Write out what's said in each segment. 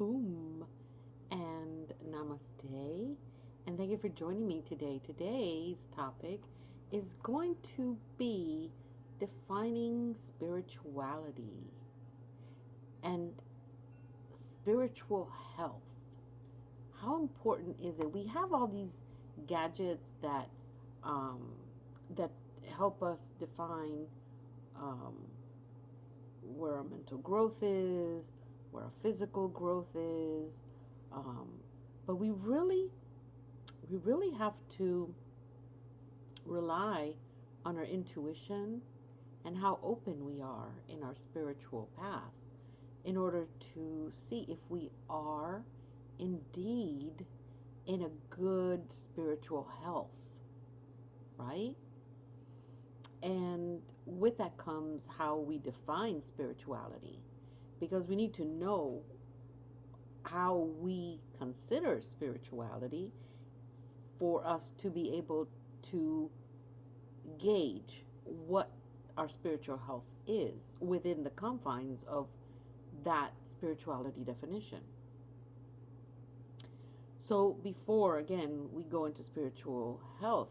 Hum and Namaste. And thank you for joining me today. Today's topic is going to be defining spirituality and spiritual health. How important is it? We have all these gadgets um, that help us define um, where our mental growth is, where our physical growth is. Um, but we really have to rely on our intuition and how open we are in our spiritual path in order to see if we are indeed in a good spiritual health, right? And with that comes how we define spirituality, because we need to know how we consider spirituality for us to be able to gauge what our spiritual health is within the confines of that spirituality definition. So before again we go into spiritual health,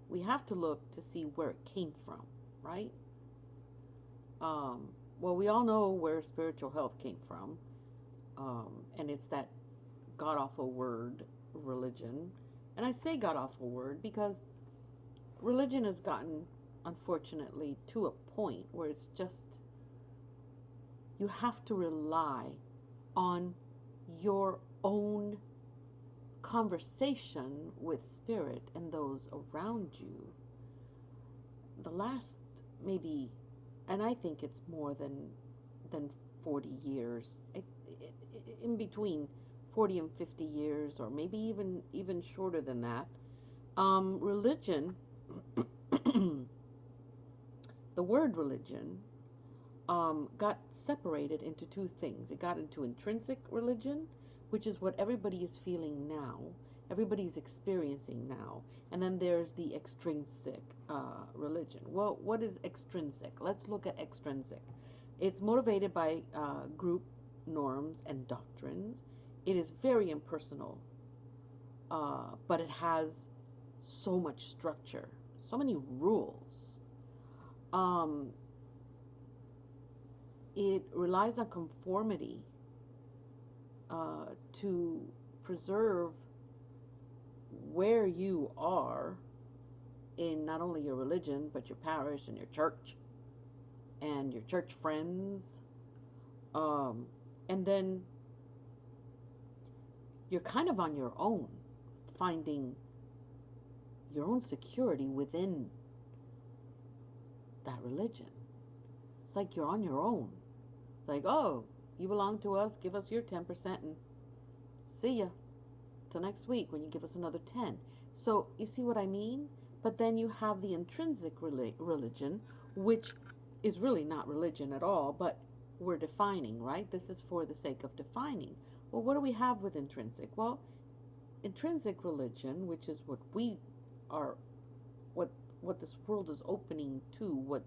we have to look to see where it came from, right? Um, well, we all know where spiritual health came from, and it's that god awful word, religion. And I say god awful word because religion has gotten, unfortunately, to a point where it's just, you have to rely on your own conversation with spirit and those around you. The last, maybe, and I think it's more than 40 years, in between 40 and 50 years, or maybe even shorter than that. Religion, the word religion, got separated into two things. It got into intrinsic religion, which is what everybody is feeling now, everybody's experiencing now, and then there's the extrinsic religion. Well, what is extrinsic? Let's look at extrinsic. It's motivated by group norms and doctrines. It is very impersonal, but it has so much structure, so many rules. Um, it relies on conformity to preserve where you are in not only your religion, but your parish and your church friends. Um, and then you're kind of on your own, finding your own security within that religion. It's like you're on your own. It's like, oh, you belong to us, give us your 10% and see ya till next week when you give us another 10. So you see what I mean? But then you have the intrinsic religion, which is really not religion at all, but we're defining, right? This is for the sake of defining. Well, what do we have with intrinsic? Well, intrinsic religion, which is what we are, what what this world is opening to, what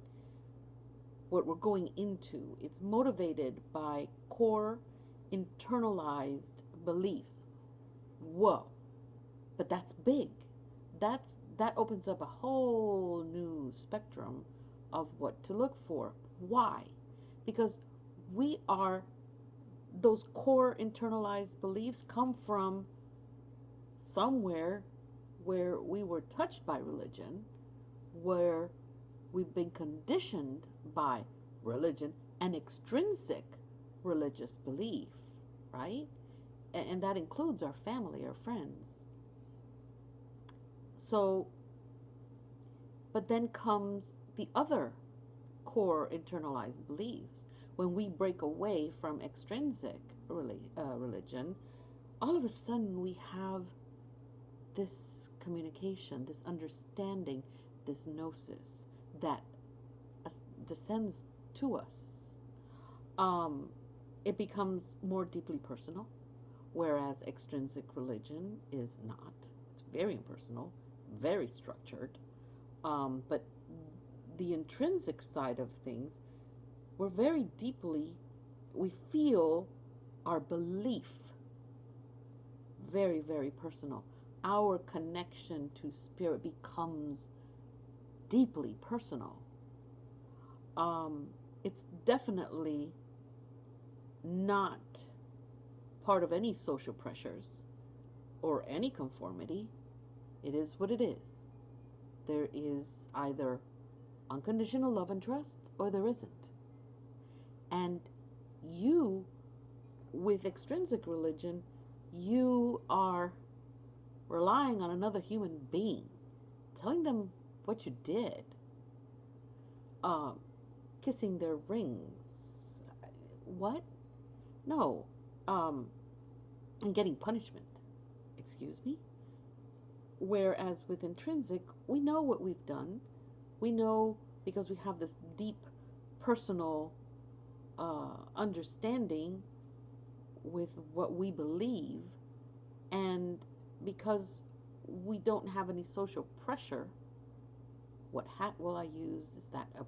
we're going into. It's motivated by core internalized beliefs. Whoa, but that's big. That's that opens up a whole new spectrum of what to look for. Why? Because we are, those core internalized beliefs come from somewhere where we were touched by religion, where we've been conditioned by religion and extrinsic religious belief, right? And that includes our family, our friends. So, but then comes the other core internalized beliefs. When we break away from extrinsic religion, all of a sudden we have this communication, this understanding, this gnosis that descends to us. Um, it becomes more deeply personal, whereas extrinsic religion is not. It's very impersonal, very structured. But the intrinsic side of things, we're very deeply, we feel our belief, very, very personal. Our connection to spirit becomes deeply personal. It's definitely not part of any social pressures or any conformity. It is what it is. There is either unconditional love and trust or there isn't. And you, with extrinsic religion, you are relying on another human being, telling them what you did, kissing their rings. What? No. And getting punishment. Excuse me? Whereas with intrinsic, we know what we've done. We know because we have this deep personal understanding with what we believe, and because we don't have any social pressure. What hat will I use? Is that a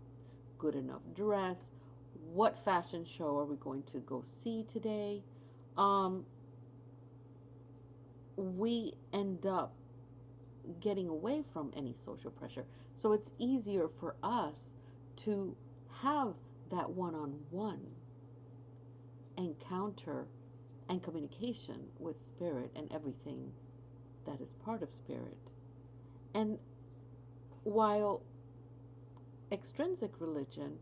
good enough dress? What fashion show are we going to go see today? We end up getting away from any social pressure. So it's easier for us to have that one-on-one encounter and communication with spirit and everything that is part of spirit. And while extrinsic religion,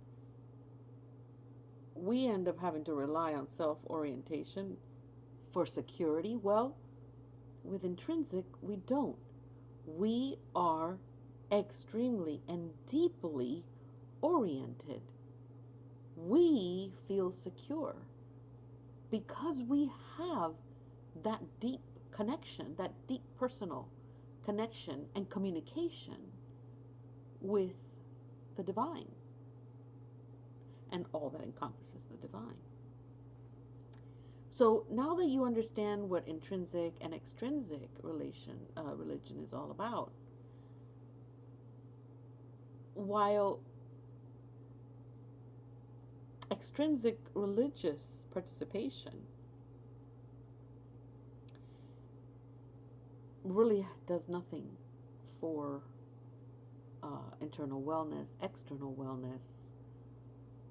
we end up having to rely on self-orientation for security. Well, with intrinsic, we don't. We are extremely and deeply oriented. We feel secure because we have that deep connection, that deep personal connection and communication with the divine and all that encompasses the divine. So now that you understand what intrinsic and extrinsic religion is all about, while extrinsic religious participation really does nothing for internal wellness, external wellness,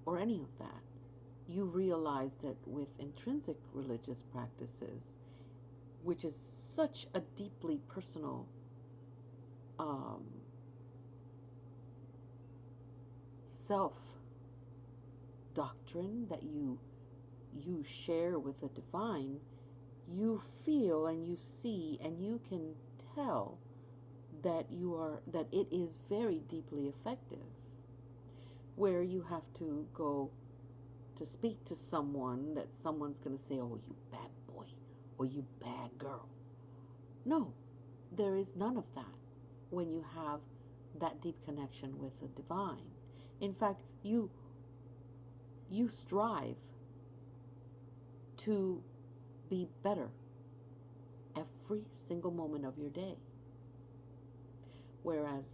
or any of that, you realize that with intrinsic religious practices, which is such a deeply personal self doctrine that you share with the divine, you feel and you see and you can tell that it is very deeply effective. Where you have to go to speak to someone, that someone's going to say, oh, you bad boy, or you bad girl. No, there is none of that when you have that deep connection with the divine. In fact, you strive to be better every single moment of your day. Whereas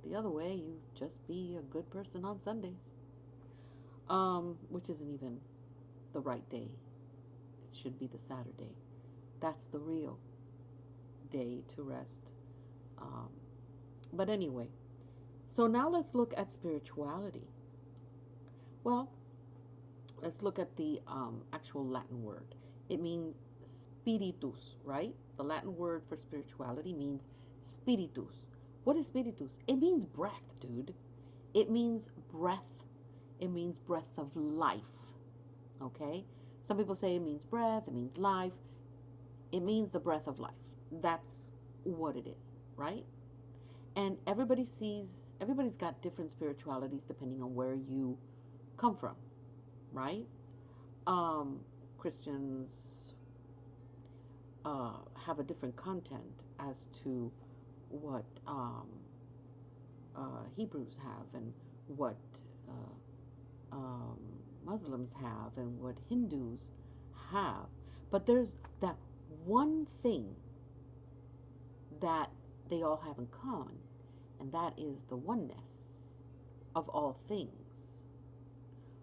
the other way, you just be a good person on Sundays, which isn't even the right day. It should be the Saturday. That's the real day to rest. But anyway, so now let's look at spirituality. Well, let's look at the actual Latin word. It means spiritus, right? The Latin word for spirituality means spiritus. What is spiritus? It means breath, dude. It means breath. It means breath of life. Okay? Some people say it means breath, it means life. It means the breath of life. That's what it is, right? And everybody's got different spiritualities depending on where you come from, right? Christians have a different content as to what Hebrews have and what Muslims have and what Hindus have. But there's that one thing that they all have in common, and that is the oneness of all things,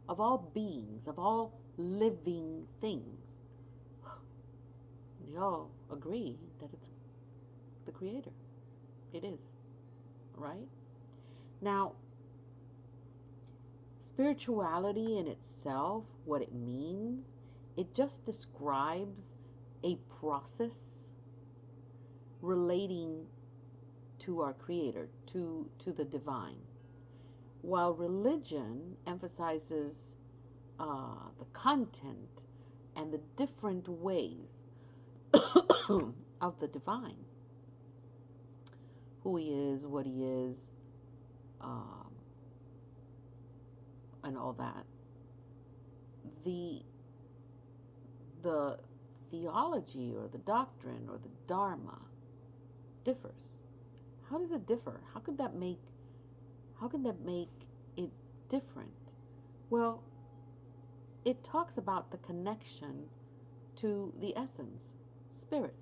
of all beings, of all living things. they all agree that it's the Creator. It is, right? Now, spirituality in itself, what it means, it just describes a process relating to our Creator, to the divine. While religion emphasizes the content and the different ways of the divine, who he is, what he is, um, and all that. The theology or the doctrine or the dharma differs. How does it differ? How could that make it different? Well, it talks about the connection to the essence, spirit.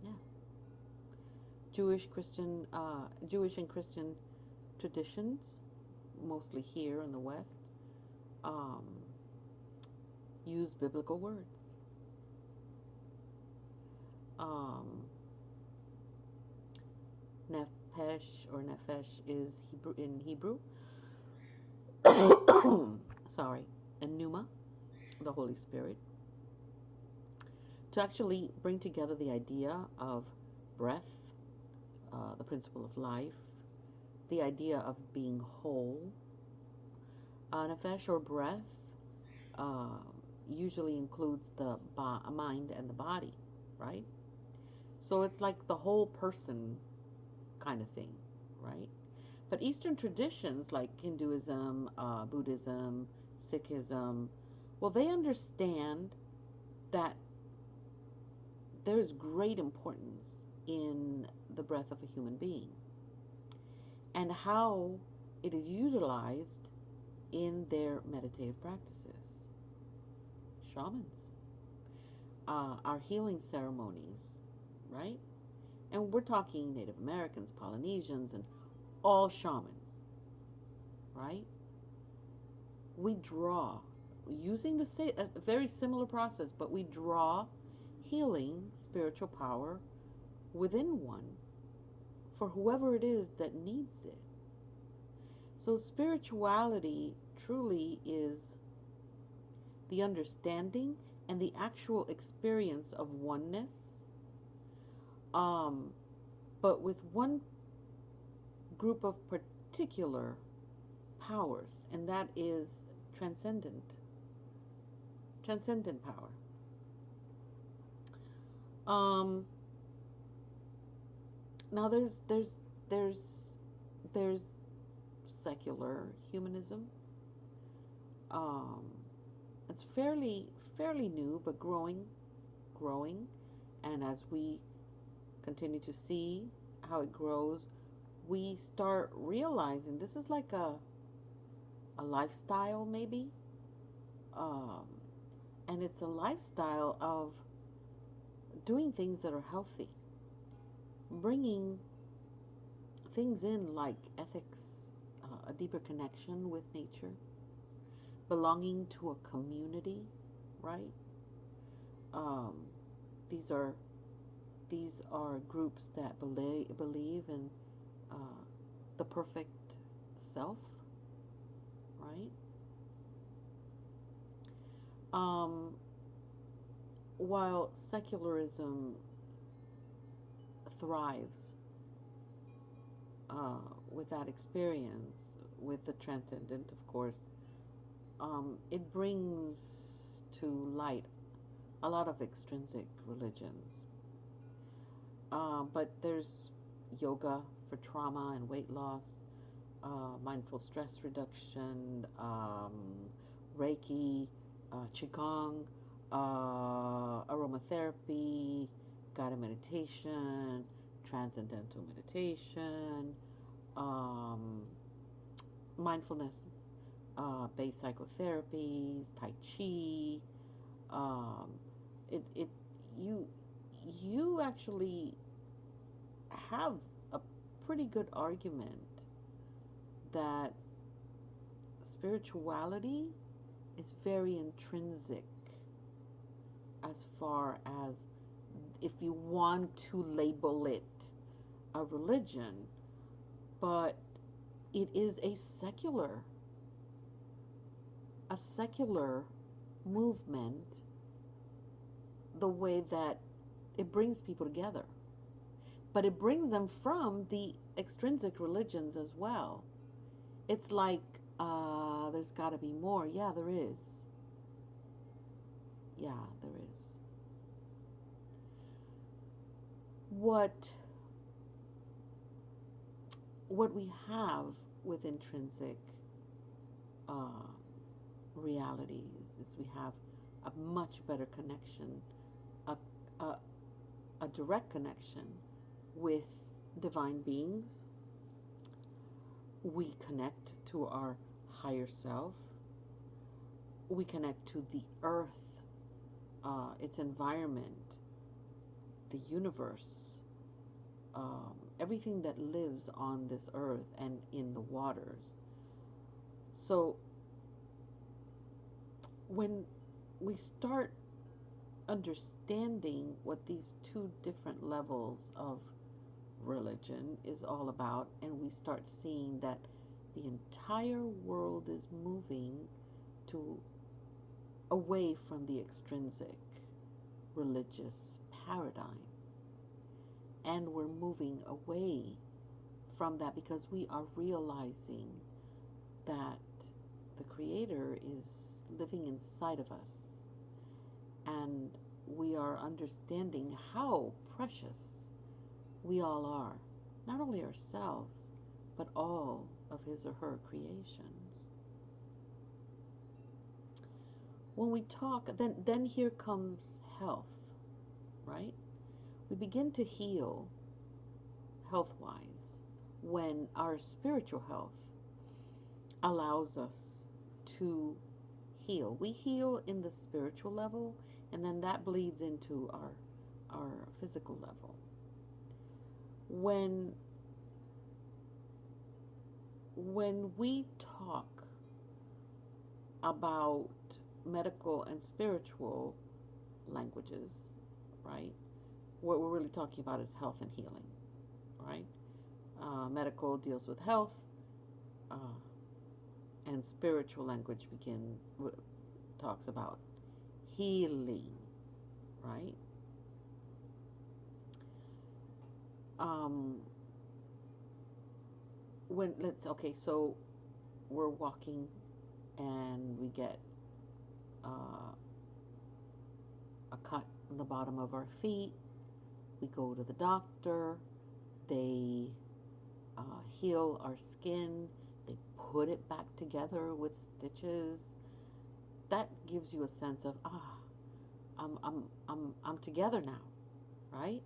Yeah. Jewish and Christian traditions, mostly here in the West, um, use biblical words. Nefesh or Nefesh is Hebrew. Sorry, and Pneuma, the Holy Spirit, to actually bring together the idea of breath, the principle of life, the idea of being whole. Nefesh or breath uh, usually includes the mind and the body, right? So it's like the whole person kind of thing, right? But Eastern traditions like Hinduism, Buddhism, Sikhism, well, they understand that there is great importance in the breath of a human being and how it is utilized in their meditative practices. Shamans, our healing ceremonies, right? And we're talking Native Americans, Polynesians, and all shamans, right? We draw using a very similar process, but we draw healing spiritual power within one for whoever it is that needs it. So spirituality truly is the understanding and the actual experience of oneness, but with one group of particular powers, and that is transcendent power. Now there's secular humanism. It's fairly new, but growing, and as we continue to see how it grows, we start realizing this is like a lifestyle, maybe, and it's a lifestyle of doing things that are healthy, bringing things in like ethics, a deeper connection with nature, belonging to a community, right? Um, these are groups that believe in uh, the perfect self, right? While secularism thrives with that experience, with the transcendent, of course, it brings to light a lot of extrinsic religions. But there's yoga for trauma and weight loss, mindful stress reduction, Reiki, Qigong, aromatherapy, guided meditation, transcendental meditation, mindfulness based psychotherapies, Tai Chi. Um, it you actually have a pretty good argument that spirituality is very intrinsic as far as if you want to label it a religion, but it is a secular movement, the way that it brings people together. But it brings them from the extrinsic religions as well. It's like, there's got to be more. Yeah, there is. Yeah, there is. What what we have with intrinsic uh, realities is we have a much better connection, a, a, a direct connection with divine beings. We connect to our higher self. We connect to the earth, its environment, the universe, everything that lives on this earth and in the waters. So when we start understanding what these two different levels of religion is all about, and we start seeing that the entire world is moving to away from the extrinsic religious paradigm, and we're moving away from that because we are realizing that the Creator is living inside of us, and we are understanding how precious we all are, not only ourselves, but all of his or her creations. When we talk, then here comes health, right? We begin to heal health-wise when our spiritual health allows us to heal. We heal in the spiritual level, and then that bleeds into our physical level. When we talk about medical and spiritual languages, right? What we're really talking about is health and healing, right? Medical deals with health, uh, and spiritual language talks about healing, right? Um, so we're walking and we get a cut on the bottom of our feet. We go to the doctor. They heal our skin. They put it back together with stitches. That gives you a sense of, I'm together now, right?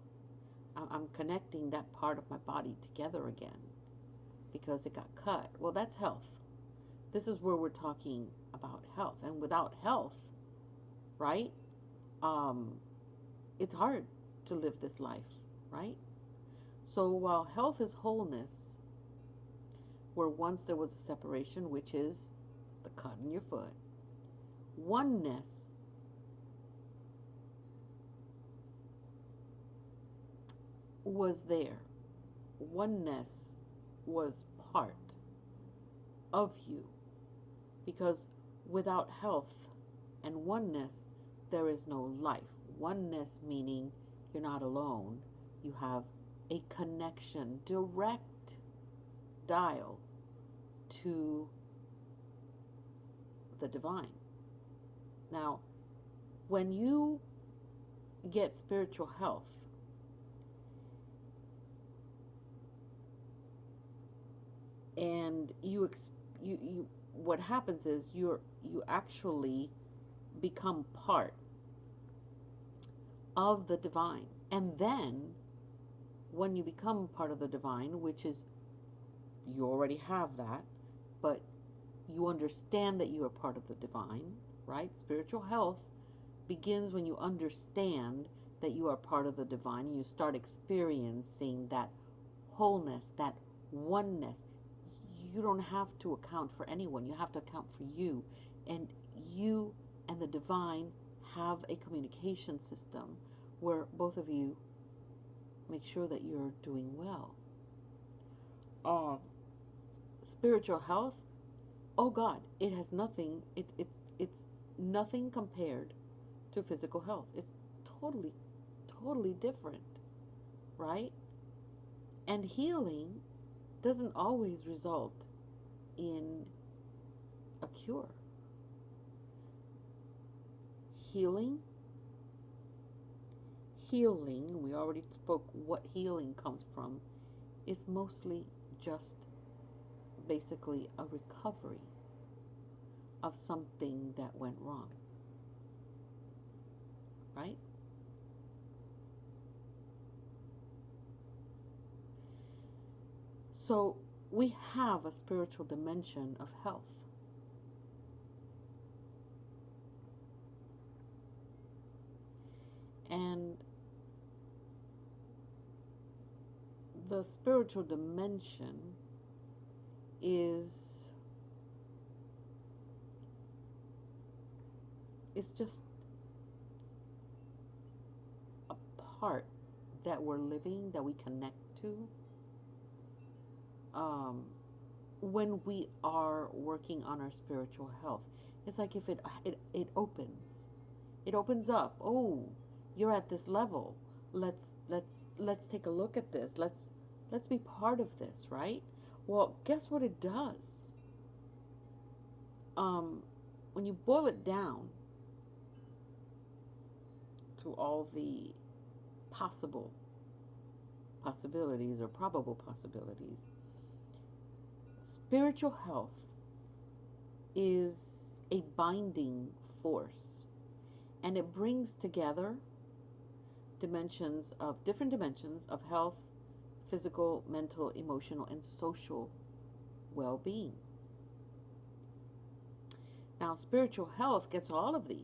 I'm connecting that part of my body together again because it got cut. Well, that's health. This is where we're talking about health. And without health, right, it's hard to live this life, right? So while health is wholeness, where once there was a separation, which is the cut in your foot, oneness was there. Oneness was part of you, because without health and oneness, there is no life. Oneness meaning you're not alone. You have a connection, direct dial to the divine. Now, when you get spiritual health, and you what happens is you actually become part of the divine. And then when you become part of the divine, which is, you already have that, but you understand that you are part of the divine, right? Spiritual health begins when you understand that you are part of the divine, and you start experiencing that wholeness, that oneness. You don't have to account for anyone. You have to account for you. And you and the divine have a communication system where both of you make sure that you're doing well. Uh, Spiritual health, oh God, it has nothing. It's nothing compared to physical health. It's totally, totally different, right? And healing doesn't always result in a cure. Healing, we already spoke what healing comes from, is mostly just basically a recovery of something that went wrong, right? So we have a spiritual dimension of health. And the spiritual dimension is it's just a part that we're living, that we connect to when we are working on our spiritual health. It's like if it opens up. Oh, you're at this level. Let's take a look at this. Let's be part of this, right? Well, guess what it does? When you boil it down to all the possibilities or probable possibilities, spiritual health is a binding force, and it brings together different dimensions of health, physical, mental, emotional, and social well-being. Now, spiritual health gets all of these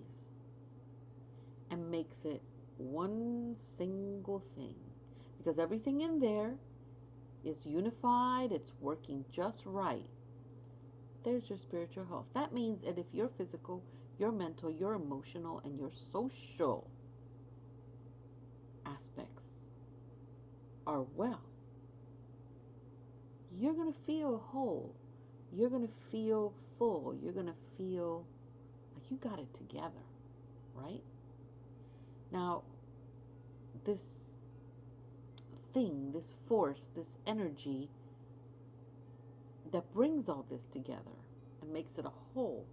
and makes it one single thing, because everything in there is unified, it's working just right. There's your spiritual health. That means that if your physical, your mental, your emotional, and your social aspects are well, you're going to feel whole. You're going to feel full. You're going to feel like you got it together, right? Now, this thing, this force, this energy that brings all this together and makes it a whole,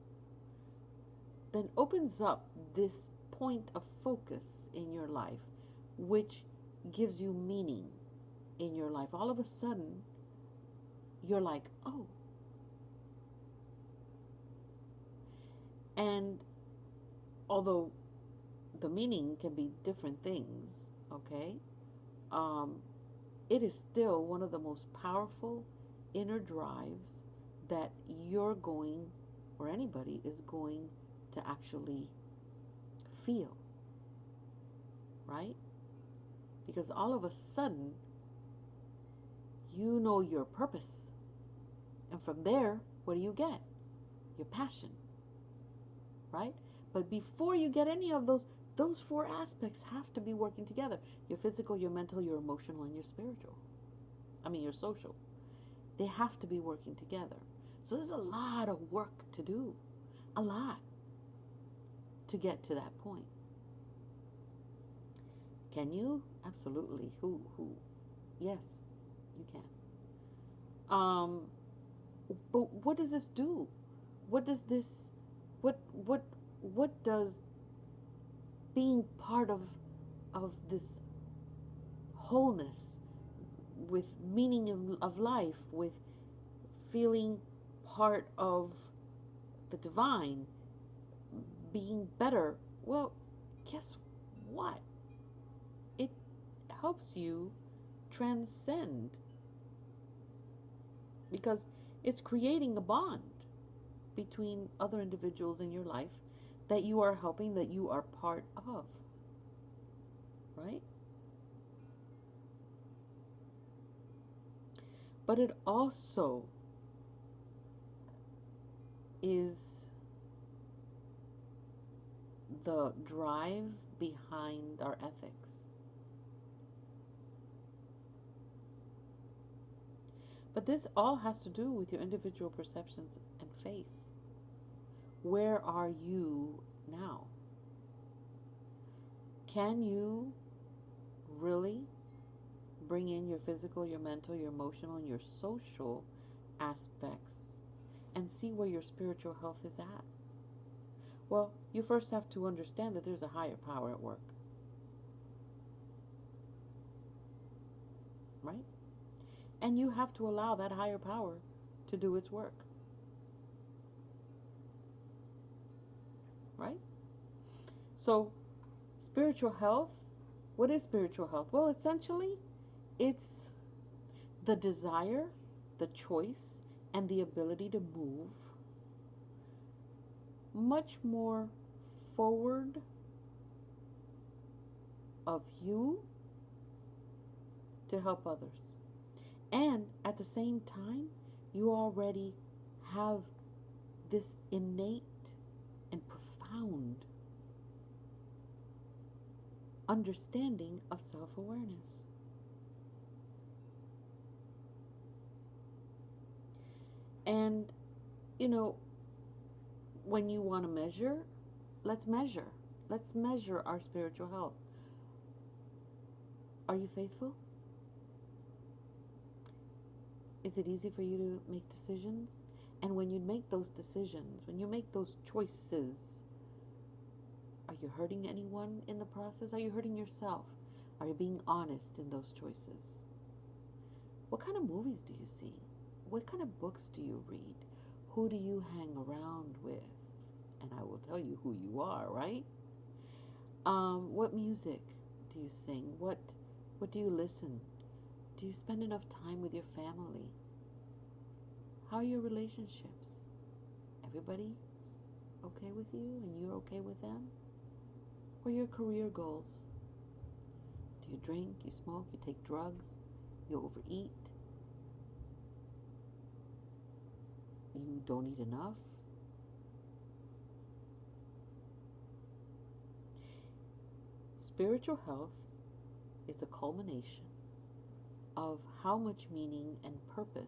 then opens up this point of focus in your life, which gives you meaning in your life. All of a sudden, you're like, oh. And although the meaning can be different things, okay, it is still one of the most powerful inner drives that you're going, or anybody is going to actually feel, right? Because all of a sudden, you know your purpose. And from there, what do you get? Your passion, right? But before you get any of those four aspects have to be working together. Your physical, your mental, your emotional, and your spiritual. Your social. They have to be working together. So there's a lot of work to do. A lot to get to that point. Can you? Absolutely. Who? Yes, you can. But what does this do? What does this, what does being part of this wholeness, with meaning of life, with feeling part of the divine, being better? Well, guess what? It helps you transcend, because it's creating a bond between other individuals in your life that you are helping, that you are part of, right? But it also is the drive behind our ethics. But this all has to do with your individual perceptions and faith. Where are you now? Can you really bring in your physical, your mental, your emotional, and your social aspects and see where your spiritual health is at? Well, you first have to understand that there's a higher power at work, right? And you have to allow that higher power to do its work, right? So, spiritual health, what is spiritual health? Well, essentially, it's the desire, the choice, and the ability to move much more forward of you to help others. And at the same time, you already have this innate and profound understanding of self-awareness. And, you know, when you want to measure, let's measure. Let's measure our spiritual health. Are you faithful? Is it easy for you to make decisions? And when you make those decisions, when you make those choices, are you hurting anyone in the process? Are you hurting yourself? Are you being honest in those choices? What kind of movies do you see? What kind of books do you read? Who do you hang around with? And I will tell you who you are, right? What music do you sing? What do you listen? Do you spend enough time with your family? How are your relationships? Everybody okay with you and you're okay with them? What are your career goals? Do you drink, you smoke, you take drugs, you overeat, you don't eat enough? Spiritual health is a culmination of how much meaning and purpose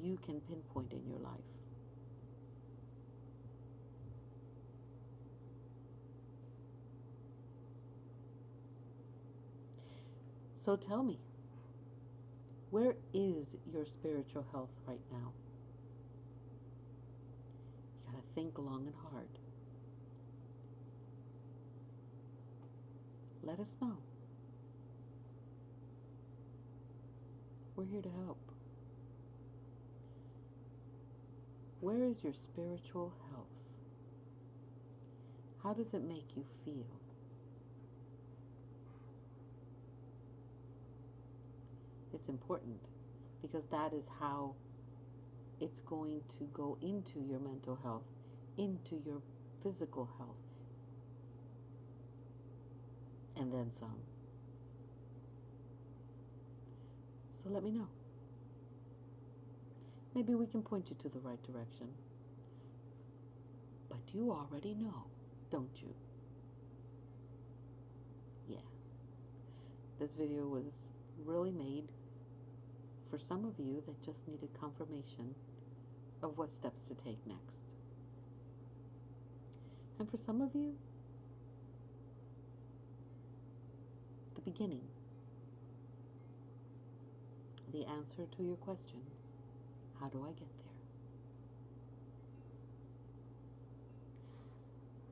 you can pinpoint in your life. So tell me, where is your spiritual health right now? You gotta think long and hard. Let us know. We're here to help. Where is your spiritual health? How does it make you feel? It's important because that is how it's going to go into your mental health, into your physical health, and then some. So let me know. Maybe we can point you to the right direction. But you already know, don't you? Yeah. This video was really made for some of you that just needed confirmation of what steps to take next. And for some of you, the beginning, the answer to your questions. How do I get there?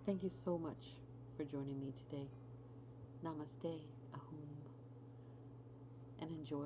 Thank you so much for joining me today. Namaste, Ahum, and enjoy.